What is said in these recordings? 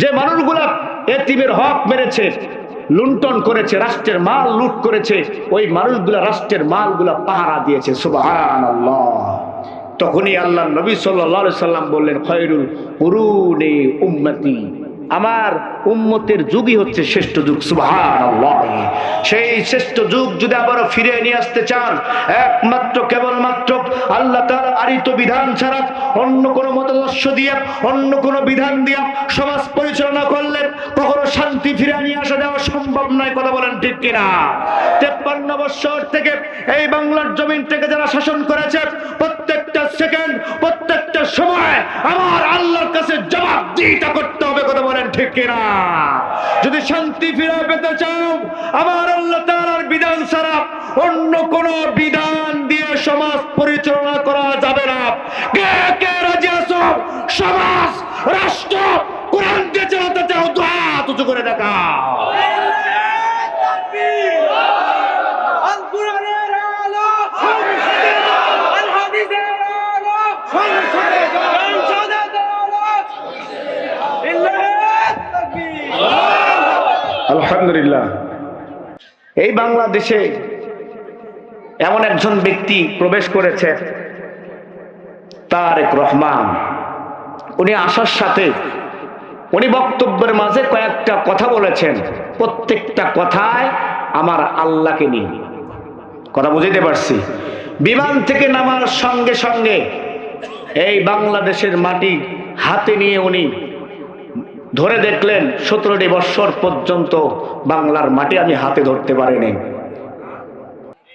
যে মানুষগুলা এতিমের হক মেরেছে, লুণ্ঠন করেছে, রাষ্ট্রের মাল লুট করেছে, ওই মানুষগুলা রাষ্ট্রের মালগুলা পাহারা দিয়েছে। সুবহানাল্লাহ। তখনই আল্লাহ নবী সাল্লাল্লাহু আলাইহি সাল্লাম বললেন, খায়রুল কুরুনি উম্মতি, আমার উম্মতের যুগই হচ্ছে শ্রেষ্ঠ যুগ। সুবহানাল্লাহ। সেই শ্রেষ্ঠ যুগ যদি আবারও ফিরে নিয়ে আসতে চান, একমাত্র কেবলমাত্র আল্লাহ তাআলার আরিত বিধান ছাড়া অন্য কোনো মতাদর্শ দিয়ে, অন্য কোনো বিধান দিয়ে সমাজ পরিচালনা করলে কখনো শান্তি ফিরে নিয়ে আসা দেওয়া সম্ভব নয়। কথা বলেন ঠিক কিনা? 53 বছর থেকে এই বাংলার জমিন থেকে যারা শাসন করেছে, প্রত্যেকটা সেকেন্ড, প্রত্যেকটা সময় আমার আল্লাহর কাছে জবাবদিহিতা করতে হবে। কথা বলেন ঠিক কিনা? যদি শান্তি ফিরে পেতে চাও, আমার আল্লাহ তাআলার বিধান ছাড়া অন্য কোন বিধান দিয়ে সমাজ পরিচালনা করা যাবে না। কে কে রাজি আছো সমাজ, রাষ্ট্র কোরআন দিয়ে চালাতে চাও? হাত উঁচু করে দেখাও। আলহামদুলিল্লাহ। এই বাংলাদেশে এমন একজন ব্যক্তি প্রবেশ করেছে, তারেক রহমান। উনি আসার সাথে উনি বক্তব্যের মাঝে কয়েকটা কথা বলেছেন, প্রত্যেকটা কথায় আমার আল্লাহকে নিয়ে। কথা বুঝাইতে পারছি? বিমান থেকে নামার সঙ্গে সঙ্গে এই বাংলাদেশের মাটি হাতে নিয়ে উনি ধরে দেখলেন 17টি বৎসর পর্যন্ত বাংলার মাটি আমি হাতে ধরতে পারিনি।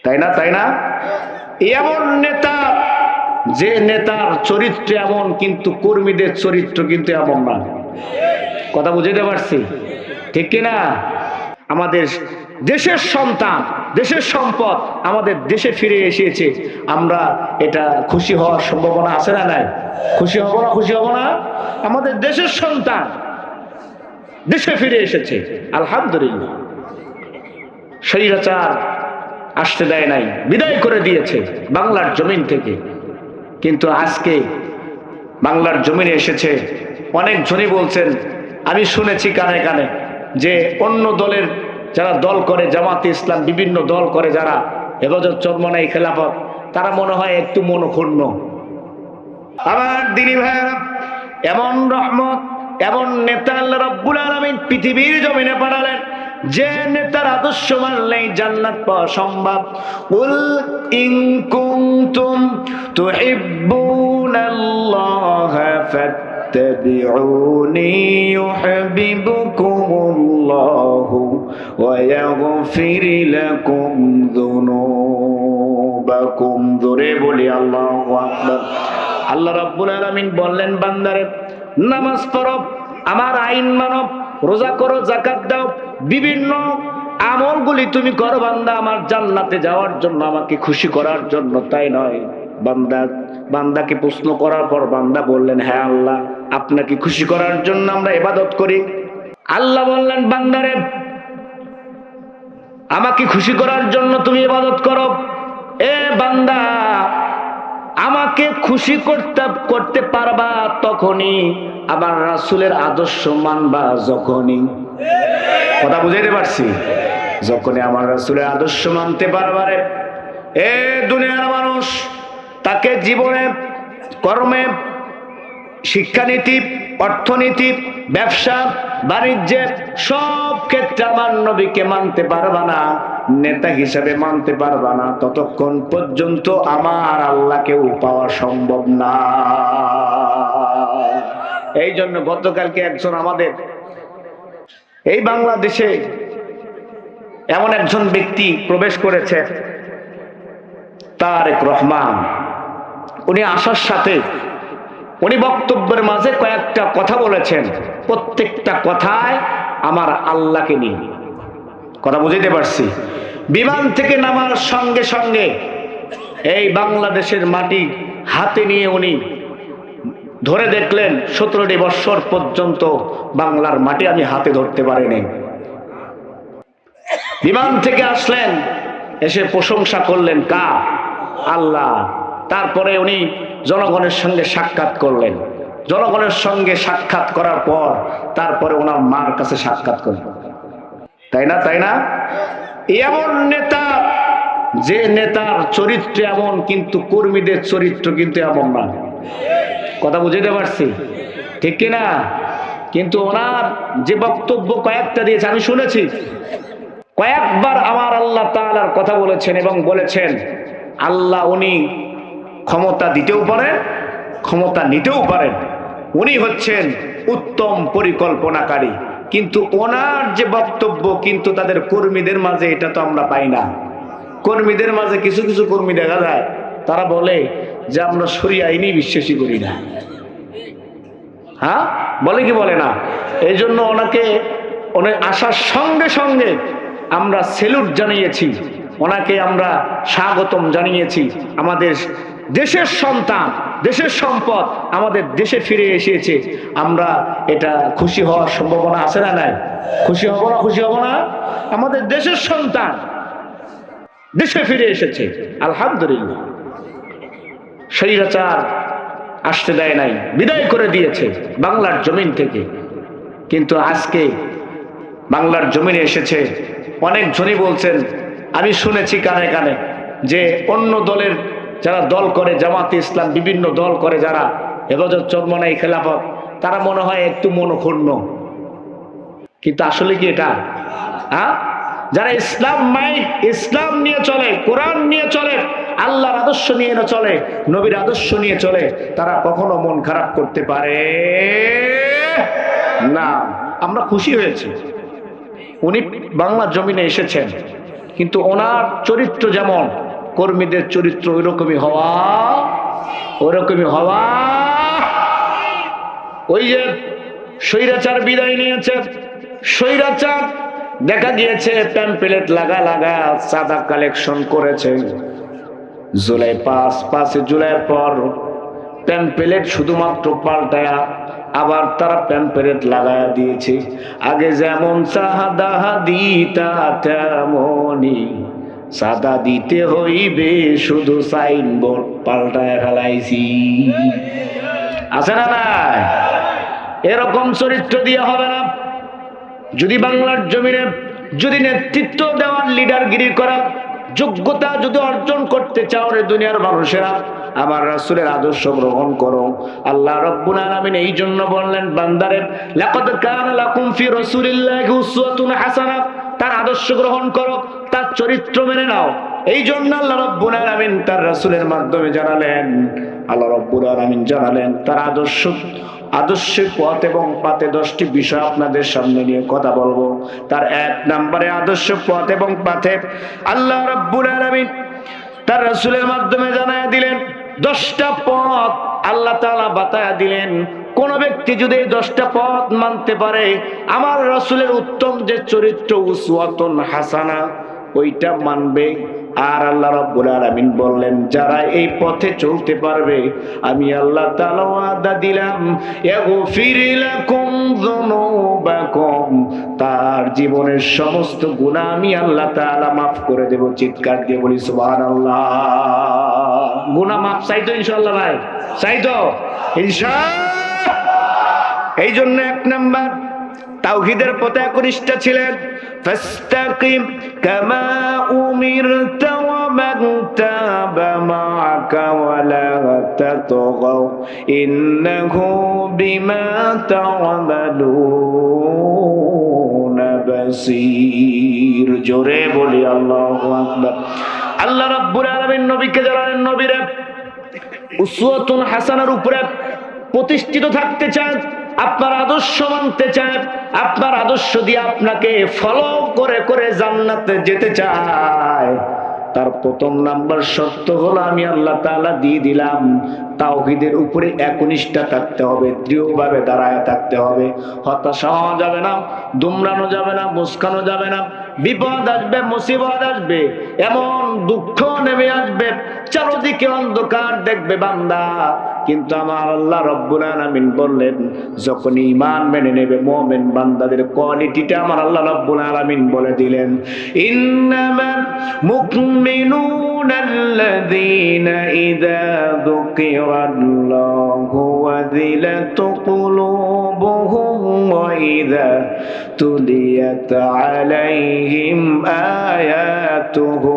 তাই না? তাই না? এমন নেতা, যে নেতার চরিত্র এমন, কিন্তু কর্মীদের চরিত্র কিন্তু এমন না। কথা বুঝাইতে পারছি? ঠিক কিনা? আমাদের দেশের সন্তান, দেশের সম্পদ আমাদের দেশে ফিরে এসেছে, আমরা এটা খুশি হওয়ার সম্ভাবনা আছে না? নাই? খুশি হব না? খুশি হব না? আমাদের দেশের সন্তান দেশে ফিরে এসেছে, আলহামদুলিল্লাহ। স্বৈরাচার আসতে দেয় নাই, বিদায় করে দিয়েছে বাংলার জমিন থেকে। কিন্তু আজকে বাংলার জমিনে এসেছে। অনেক জনই বলছেন, আমি শুনেছি কানে কানে, যে অন্য দলের যারা দল করে, জামাতে ইসলাম বিভিন্ন দল করে, যারা হেফাজত চরমনাই, খেলাফত, তারা মনে হয় একটু মনক্ষুণ্ণ। আমার দিনী ভাইয়েরা, এমন রহমত, এমন নেতা আল্লাহ রাব্বুল আলামিন পৃথিবীর জমিনে পাঠালেন, যে নেতার আদর্শ মানলেই জান্নাত পাওয়া সম্ভব। কুল ইন কুনতুম তুহিব্বুনাল্লাহ ফাত্তাবিউনি ইউহিব্বুকুমুল্লাহু ওয়া ইয়াগফির লাকুম যুনুবাকুম। জোরে বলি আল্লাহু আকবার। আল্লাহ রাব্বুল আলামিন বললেন, বান্দারে নামাজ পড়ো, আমার আইন মানো, রোজা করো, যাকাত দাও, বিভিন্ন আমলগুলি তুমি করো বান্দা, আমার জান্নাতে যাওয়ার জন্য, আমাকে খুশি করার জন্য। তাই নয়, বান্দাকে প্রশ্ন করার পর বান্দা বললেন, হ্যাঁ আল্লাহ, আপনাকে খুশি করার জন্য আমরা ইবাদত করি। আল্লাহ বললেন, বান্দারে আমাকে খুশি করার জন্য তুমি ইবাদত করো। এ বান্দা, আমাকে খুশি করতে পারবা তখনই, আমার রাসূলের আদর্শ মানবা যখনই। কথা বুঝাইতে পারছি? যখনই আমার রাসূলের আদর্শ মানতে পারবা রে, এ দুনিয়ার মানুষ তাকে জীবনে, কর্মে, শিক্ষানীতি, অর্থনীতি, ব্যবসা বাণিজ্যে সব ক্ষেত্রে আমার নবীকে মানতে পারবা না, নেতা হিসেবে মানতে পারবা না, ততক্ষণ পর্যন্ত আমার আল্লাহকেও পাওয়া সম্ভব না। এই জন্য গতকালকে একজন আমাদের এই বাংলাদেশে এমন একজন ব্যক্তি প্রবেশ করেছে, তারেক রহমান। উনি আসার সাথে উনি বক্তব্যের মাঝে কয়েকটা কথা বলেছেন, প্রত্যেকটা কথায় আমার আল্লাহকে নিয়ে। কথা বুঝাইতে পারছি? বিমান থেকে নামার সঙ্গে সঙ্গে এই বাংলাদেশের মাটি হাতে নিয়ে উনি ধরে দেখলেন 17টি বৎসর পর্যন্ত বাংলার মাটি আমি হাতে ধরতে পারিনি। বিমান থেকে আসলেন, এসে প্রশংসা করলেন কার? আল্লাহ। তারপরে উনি জনগণের সঙ্গে সাক্ষাৎ করলেন, জনগণের সঙ্গে সাক্ষাৎ করার পর তারপরে ওনার মার কাছে সাক্ষাৎ করবে, তাই না? তাই না? এমন নেতা, যে নেতার চরিত্র এমন কিন্তু কর্মীদের চরিত্র কিন্তু এমন না। কথা বুঝতে পারছি, ঠিক কিনা? কিন্তু ওনার যে বক্তব্য কয়েকটা দিয়েছে আমি শুনেছি, কয়েকবার আমার আল্লাহ তাআলার কথা বলেছেন এবং বলেছেন আল্লাহ উনি ক্ষমতা দিতেও পারেন, ক্ষমতা নিতেও পারেন, উনি হচ্ছেন উত্তম পরিকল্পনাকারী। কিন্তু ওনার যে বক্তব্য কিন্তু তাদের কর্মীদের মাঝে এটা তো আমরা পাই না। কর্মীদের মাঝে কিছু কিছু কর্মী দেখা যায় তারা বলে যে আমরা শরিয়া আইনি বিশ্বাসী করি না। হ্যাঁ, বলে কি বলে না? এই জন্য ওনাকে আসার সঙ্গে সঙ্গে আমরা সেলুট জানিয়েছি, ওনাকে আমরা স্বাগতম জানিয়েছি। আমাদের দেশের সন্তান, দেশের সম্পদ আমাদের দেশে ফিরে এসেছে, আমরা এটা খুশি হওয়ার সম্ভাবনা আছে না? নাই? খুশি হব না? খুশি হব না? আমাদের দেশের সন্তান দেশে ফিরে এসেছে, আলহামদুলিল্লাহ। স্বৈরাচার আসতে দেয় নাই, বিদায় করে দিয়েছে বাংলার জমিন থেকে। কিন্তু আজকে বাংলার জমিনে এসেছে। অনেক জনই বলছেন, আমি শুনেছি কানে কানে, যে অন্য দলের যারা দল করে, জামাতে ইসলাম বিভিন্ন দল করে, যারা হেফাজত চরমনাই খেলাফত, তারা মনে হয় একটু মনক্ষুণ্ণ। কিন্তু আসলে কি এটা? হ্যাঁ, যারা ইসলাম ইসলাম নিয়ে চলে, কোরআন নিয়ে চলে, আল্লাহর আদর্শ নিয়ে চলে, নবীর আদর্শ নিয়ে চলে, তারা কখনো মন খারাপ করতে পারে না। আমরা খুশি হয়েছি উনি বাংলার জমিনে এসেছেন, কিন্তু ওনার চরিত্র যেমন, কর্মীদের চরিত্র ওইরকমই হওয়া, ওইরকমই হওয়া। ওই যে স্বৈরাচার বিদায় নিয়েছে, স্বৈরাচার দেখা গিয়েছে প্যাম্পলেট লাগা লাগা চাঁদা কালেকশন করেছে। জুলাই 5 জুলাইয়ের পর প্যাম্পলেট শুধুমাত্র পাল্টায়া আবার তারা প্যাম্পলেট লাগায়া দিয়েছে। আগে যেমন চাঁদা দিতা তেমনই চাঁদা দিতে হইবে, শুধু সাইনবোর্ড পাল্টায় ফেলাইছি। আছে না নাই? এরকম চরিত্র দিয়ে হবে না। যদি বাংলার জমিনে যদি নেতৃত্ব দেওয়ার, লিডারগিরি করার যোগ্যতা যদি অর্জন করতে চাও রে দুনিয়ার মানুষেরা, আমার রাসূলের আদর্শ গ্রহণ করো। আল্লাহ রাব্বুল আলামিন এই জন্য বললেন বান্দারে, লাকাদ কানা লাকুম ফি রাসূলিল্লাহি উসওয়াতুন হাসানাহ, তার আদর্শ গ্রহণ করো, তার চরিত্র মেনে নাও। এই জন্য আল্লাহ রাব্বুল আলামিন তার রাসূলের মাধ্যমে জানালেন, আল্লাহ রাব্বুল আলামিন জানালেন তার আদর্শের পথ এবং পাতে 10টি বিষয় আপনাদের সামনে নিয়ে কথা বলবো। তার 1 নম্বরে আদর্শ পথ এবং পাথে আল্লাহ রাব্বুল আলামিন তার রাসূলের মাধ্যমে জানায়া দিলেন 10টা পথ আল্লাহ তাআলা বাতায়া দিলেন। কোন ব্যক্তি যদি এই 10টা পথ মানতে পারে, আমার রাসূলের উত্তম যে চরিত্র উসওয়াতুন হাসানা, ওইটা মানবে। আর আল্লাহ রাব্বুল আলামিন বললেন যারা এই পথে চলতে পারবে, আমি আল্লাহ তাআলা ওয়াদা দিলাম ইয়াগফির লাকুম যুনুবাকুম, তার জীবনের সমস্ত গুনাহ আমি আল্লাহ তাআলা maaf করে দেব। চিৎকার দিয়ে বলি সুবহানাল্লাহ। গুনাহ maaf চাই তো ইনশাআল্লাহ? ভাই চাই তো ইনশাআল্লাহ। এই জন্য 1 নাম্বার তাওহীদের পথে একনিষ্ঠ ছিলেন। ফাস্তাকিম কামা উমিরতা ওয়া মান তাবা মাআকা ওয়া লা তাতগাও ইন্নাহু বিমা তা'মালুনা বাসীর। জোরে বলি আল্লাহু আকবার। আল্লাহ রাব্বুল আলামিন নবীকে জানালেন, নবীরে উসওয়াতুন হাসানার উপরে প্রতিষ্ঠিত থাকতে চান, আপনার আদর্শ মানতে চান, আপনার আদর্শ দিয়ে আপনাকে ফলো করে করে জান্নাতে যেতে চায়, তার 1 নাম্বার শর্ত হলো আমি আল্লাহ তাআলা দিয়ে দিলাম তাওহীদের উপরে একনিষ্ঠতা থাকতে হবে, দৃঢ়ভাবে দাঁড়ায় থাকতে হবে। হতাশা হওয়া যাবে না, দুমড়ানো যাবে না, মুস্কানো যাবে না। বিপদ আসবে, মুসিবত আসবে, এমন দুঃখ নেমে আসবে, চারদিকে অন্ধকার দেখবে বান্দা, কিন্তু আমার আল্লাহ রব্বুল আলামিন বললেন যখন ঈমান মেনে নেবে মুমিন বান্দাদের কোয়ালিটিটা আমার আল্লাহ রব্বুল আলামিন বলে দিলেন, ইন্নামাল মুমিনুনা আল্লাযীনা ইযা যুকিরাল্লাহু ওয়াজিলাত কুলুবুহুম ওয়া ইযা তুলিয়াত আলাইহিম আয়াতুহু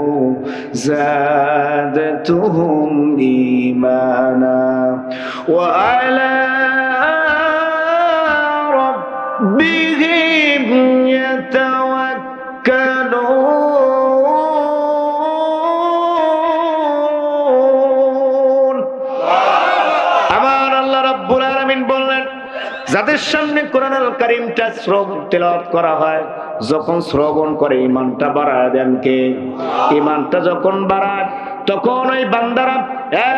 زادتهم إيمانا وعلى ربهم يتوكلون আমার আল্লাহ রাব্বুল আলামিন বললেন যাদের সামনে কোরআনুল কারীমটা তেলাওয়াত করা হয়, যখন শ্রবণ করে ঈমানটা বাড়ায় দেন কে? ঈমানটা যখন বাড়ায় তখন ওই বান্দারা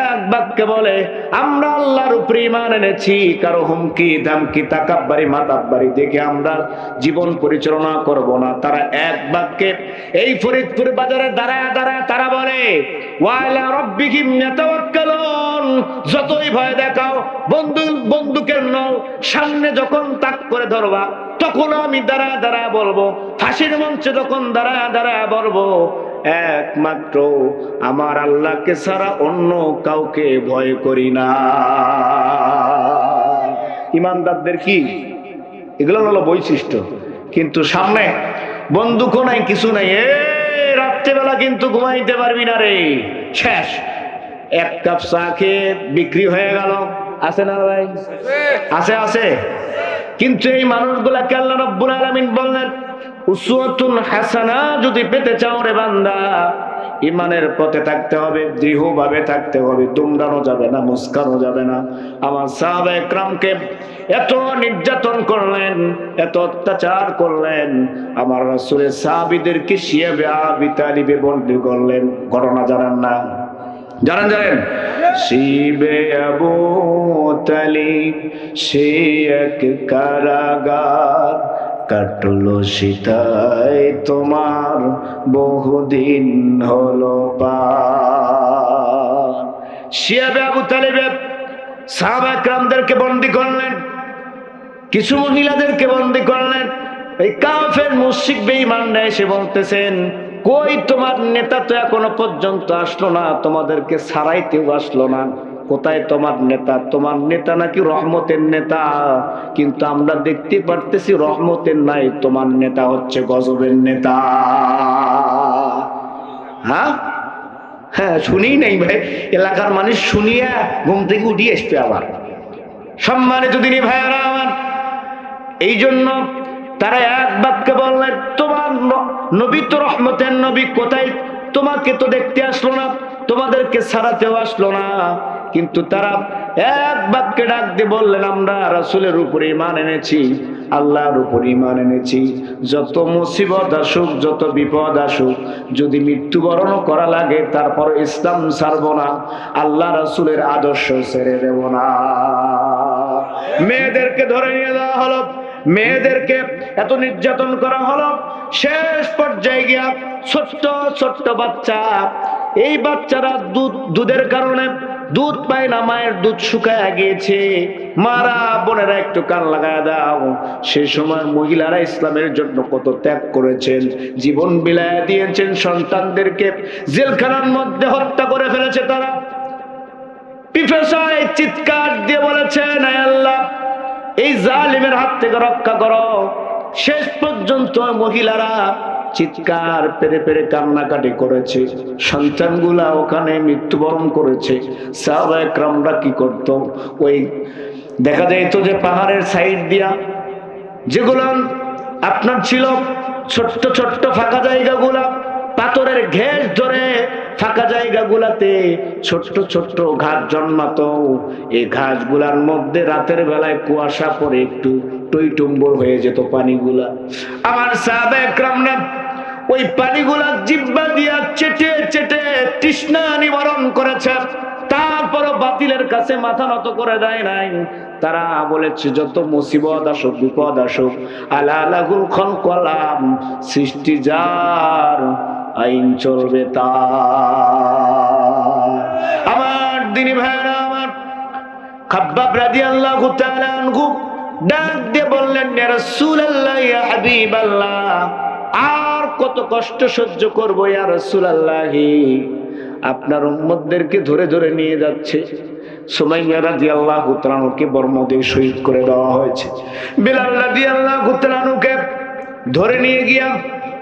এক বাক্যে বলে আমরা আল্লাহর উপরে ঈমান এনেছি, কারো হুমকি ধামকি তাকাব্বারি মাতাব্বারি দেখে আমরা জীবন পরিচালনা করব না। তারা এক বাক্যে এই ফরিদপুর বাজারে দাঁড়ায় দাঁড়ায় তারা বলে ওয়ালা রব্বিহিম ইয়াতাওয়াক্কালুন। যতই ভয় দেখাও, বন্দুকের নল সামনে যখন তাক করে ধরবা তখন আমি দাঁড়ায় দাঁড়ায় বলবো, ফাঁসির মঞ্চে যখন দাঁড়ায় দাঁড়ায় বলবো একমাত্র আমার আল্লাহকে ছাড়া অন্য কাউকে ভয় করি না। ইমানদারদের কি এগুলো হলো বৈশিষ্ট্য। কিন্তু সামনে বন্দুকও নাই, কিছু নাই, রাত্রেবেলা কিন্তু ঘুমাইতে পারবি না রে, শেষ। এক কাপ চা খেয়ে বিক্রি হয়ে গেল, আছে না ভাই? আছে আছে। কিন্তু এই মানুষগুলাকে আল্লাহ রাব্বুল আলামিন বললেন উসওয়াতুন হাসানা যদি পেতে চাও রে বান্দা, ইমানের পথে থাকতে হবে, দৃঢ়ভাবে থাকতে হবে, দুমড়ানো যাবে না, মুস্কানো যাবে না। আমার সাহাবায়ে কেরামকে এত নির্যাতন করলেন, এত অত্যাচার করলেন, আমার রাসূলের সাহাবীদেরকে শিয়াবে আবি তালিবে বন্দী করলেন। ঘটনা জানেন না? জানেন? শিবে আবু তালিব সে এক কারাগার, কাটলো সীতায় তোমার বহুদিন হলো পার। শিয়াবে আবু তালিব সাহাবায়ে কেরামদেরকে বন্দী করলেন, কিছু মহিলাদেরকে বন্দী করলেন। এই কাফের মুশরিক বেঈমানরা এসে বলতেছেন কই তোমার নেতা তো এখনো পর্যন্ত আসলো না, তোমাদেরকে ছাড়াইতেও আসলো না, কোথায় তোমার নেতা? তোমার নেতা নাকি রহমতের নেতা, কিন্তু আমরা দেখতে পারতেছি রহমতের নাই, তোমার নেতা হচ্ছে গজবের নেতা। হ্যাঁ হ্যাঁ, শুনি নাই ভাই, এলাকার মানুষ শুনিয়া ঘুম থেকে উঠিয়ে আসবে আবার। সম্মানিত দিনী ভাইয়ারা আমার, এই জন্য তারা এক বাক্যে বললেন তোমার নবী তো রহমতের নবী, কোথায়? তোমাকে তো দেখতে আসলো না, তোমাদেরকে ছাড়াতেও আসলো না। কিন্তু তারা এক বাক্যে ডাক দিয়ে বললেন আমরা রাসূলের উপরে ঈমান এনেছি, আল্লাহর উপরে ঈমান এনেছি। যত মুসিবত আসুক, যত বিপদ আসুক, যদি মৃত্যুবরণ করা লাগে তারপর ইসলাম ছাড়বো না, আল্লাহ রাসূলের আদর্শ ছেড়ে দেব না। মেয়েদেরকে ধরে নিয়ে যাওয়া হলো, মেয়েদেরকে এত নির্যাতন করা হলো, শেষ পর্যায়ে গিয়া ছোট্ট ছোট্ট বাচ্চা, এই বাচ্চারা দুধের কারণে দুধ পায় না, মায়ের দুধ শুকায় গিয়েছে। মারা বোনেরা একটু কান লাগায় দাও, সে সময় মহিলারা ইসলামের জন্য কত ত্যাগ করেছেন, জীবন বিলায় দিয়েছেন, সন্তানদেরকে জেলখানার মধ্যে হত্যা করে ফেলেছে। তারা পিপাসায় চিৎকার দিয়ে বলেছেন আয় আল্লাহ এই জালিমের হাত থেকে রক্ষা করো। শেষ পর্যন্ত মহিলারা চিৎকার পেরে পেরে কান্নাকাটি করেছে, সন্তানগুলা ওখানে মৃত্যুবরণ করেছে। সাহাবায়ে কেরামরা কি করত? ওই দেখা যাইত যে পাহাড়ের সাইড দিয়া যেগুলো আপনার ছিল ছোট্ট ছোট্ট ফাঁকা জায়গাগুলা, পাথরের ঘেঁষ ধরে ফাঁকা জায়গাগুলাতে ছোট্ট ছোট্ট ঘাস জন্মাতো। এই ঘাসগুলার মধ্যে রাতের বেলায় কুয়াশা পড়ে একটু টইটুম্বর হয়ে যেত পানিগুলা। আমার সাহাবায়ে কেরামরা ওই পানিগুলা জিহ্বা দিয়া চেটে চেটে তৃষ্ণা নিবারণ করেছে, তারপরও বাতিলের কাছে মাথা নত করে দেয় নাই। তারা বলেছে যত মুসিবত আসুক, বিপদ আসুক, আলা লাহুল খালকু আলাম, সৃষ্টি যার, আইন চলবে তার। আমার দিনী ভাইরা আমার, খাব্বাব রাদিয়াল্লাহু তাআলা আনহু ডাক দিয়ে বললেন, ইয়া রাসূলুল্লাহ, ইয়া হাবিবাল্লাহ, আর কত কষ্ট সহ্য করব ইয়া রাসূলুল্লাহ, আপনার উম্মতদেরকে ধরে ধরে নিয়ে যাচ্ছে। সুমাইয়া রাদিয়াল্লাহু তাআলা আনহুকে বর্মদে শহীদ করে দেওয়া হয়েছে। বিলাল রাদিয়াল্লাহু তাআলা আনহুকে ধরে নিয়ে গিয়া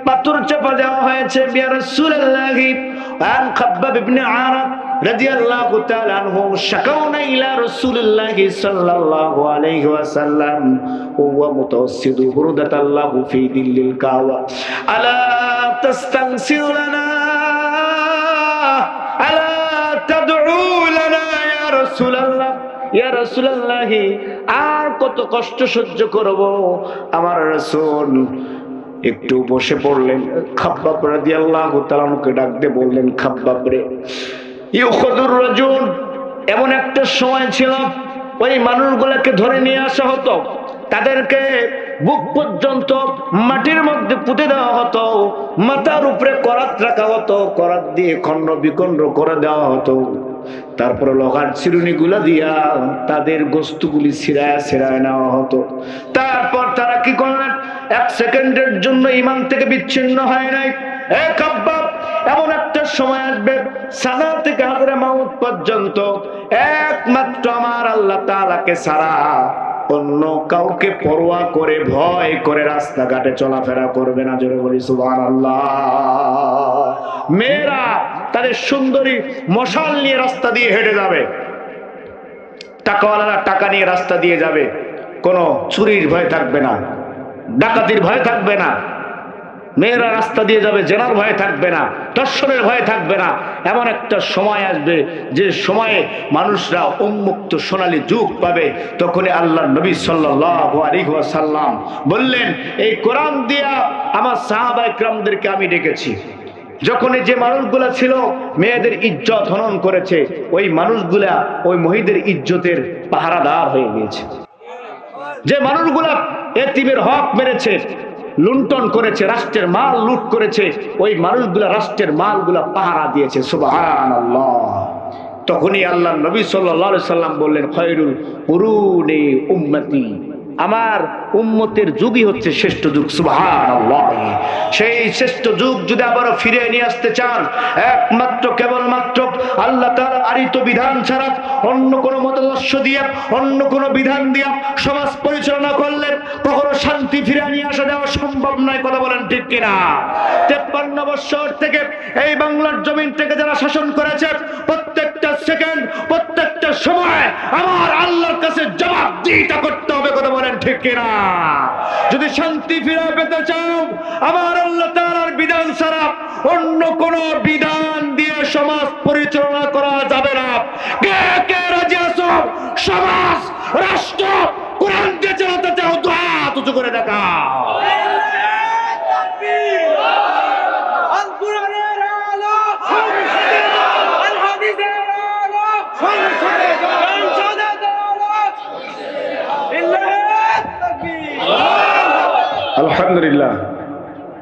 পাথর চাপা দেওয়া হয়েছে। ইয়া রাসূলুল্লাহ, আন খাব্বাব ইবনে আরাদ রাদিয়াল্লাহু তাআলা আনহু শাকাউনা ইলা রাসূলিল্লাহ সাল্লাল্লাহু আলাইহি ওয়াসাল্লাম ওয়া মুতাওয়াসসিদু বুরদাতাল্লাহু ফি দিল্লিল কাওয়া আলা তাস্তানসিরু লানা আলা তাদউ লানা ইয়া রাসূলুল্লাহ, ইয়া রাসূলুল্লাহ, আর কত কষ্ট সহ্য করব আমার রাসূল। একটু বসে পড়লেন। খাব্বাব রাদিয়াল্লাহু তাআলা আনহুকে ডাক দিয়ে বললেন, খাব্বাব রে, ইউখাদুর রাজুল, এমন একটা সময় ছিল ওই মানুষগুলোকে ধরে নিয়ে আসা হতো, তাদেরকে বুক পর্যন্ত মাটির মধ্যে পুঁতে দেওয়া হতো, মাথার উপরে করাত রাখা হতো, করাত দিয়ে খণ্ড বিখণ্ড করে দেওয়া হতো, তারপরে লোহার চিরুনিগুলা দিয়া তাদের গোস্তগুলি ছিঁড়ায় ছিঁড়ায় নেওয়া হতো। তারপর তারা কি করলেন, এক সেকেন্ডের জন্য ঈমান থেকে বিচ্ছিন্ন হয় নাই। এ খাব্বাব, এমন একটা সময় আসবে সানা থেকে হাজরে মাউত পর্যন্ত একমাত্র আমার আল্লাহ তাআলাকে ছাড়া অন্য কাউকে পরোয়া করে ভয় করে রাস্তাঘাটে চলাফেরা করবে না। জোরে বলি সুবহানাল্লাহ। মেয়েরা তাদের সুন্দরী মশাল নিয়ে রাস্তা দিয়ে হেঁটে যাবে, টাকাওয়ালারা টাকা নিয়ে রাস্তা দিয়ে যাবে, কোনো চুরির ভয় থাকবে না, ডাকাতির ভয় থাকবে না। মেয়েরা রাস্তা দিয়ে যাবে, জেনার ভয় থাকবে না, দর্শনের ভয় থাকবে না। এমন একটা সময় আসবে যে সময়ে মানুষরা উন্মুক্ত সোনালী যুগ পাবে। তখনই আল্লাহর নবী সাল্লাল্লাহু আলাইহি ওয়াসাল্লাম বললেন, এই কোরআন দিয়া আমার সাহাবায়ে কিরামদেরকে আমি ডেকেছি। যখন যে মানুষগুলা ছিল মেয়েদের ইজ্জত হনন করেছে, ওই মানুষগুলা ওই মহিদের ইজ্জতের পাহারাদার হয়ে গিয়েছে। যে মানুষগুলা এতিমের হক মেরেছে, লুণ্ঠন করেছে, রাষ্ট্রের মাল লুট করেছে, ওই মানুষগুলা রাষ্ট্রের মালগুলা পাহারা দিয়েছে। সুবহানাল্লাহ। তখনই আল্লাহর নবী সাল্লাল্লাহু আলাইহি সাল্লাম বললেন, খায়রুল কুরুনি উম্মতি, আমার উম্মতের যুগই হচ্ছে শ্রেষ্ঠ যুগ। সুবহানাল্লাহ। সেই শ্রেষ্ঠ যুগ যদি আবারও ফিরে নিয়ে আসতে চান, একমাত্র কেবলমাত্র আল্লাহ তাআলার আরিত বিধান ছাড়া অন্য কোনো মতাদর্শ দিয়ে, অন্য কোনো বিধান দিয়ে সমাজ পরিচালনা করলে কখনো শান্তি ফিরে নিয়ে আসা দেওয়া সম্ভব নয়। কথা বলেন ঠিক কিনা? 53 বছর থেকে এই বাংলার জমিন থেকে যারা শাসন করেছে, প্রত্যেকটা সেকেন্ড, প্রত্যেকটা সময় আমার আল্লাহর কাছে জবাবদিহিতা করতে হবে। কথা বলেন ঠিক কিনা? যদি শান্তি ফিরে পেতে চাও, আমার আল্লাহ তাআলার বিধান ছাড়া অন্য কোন বিধান দিয়ে সমাজ পরিচালনা করা যাবে না। কে কে রাজি আছো সমাজ রাষ্ট্র কোরআন দিয়ে চালাতে চাও? হাত উঁচু করে দেখাও। আলহামদুলিল্লাহ।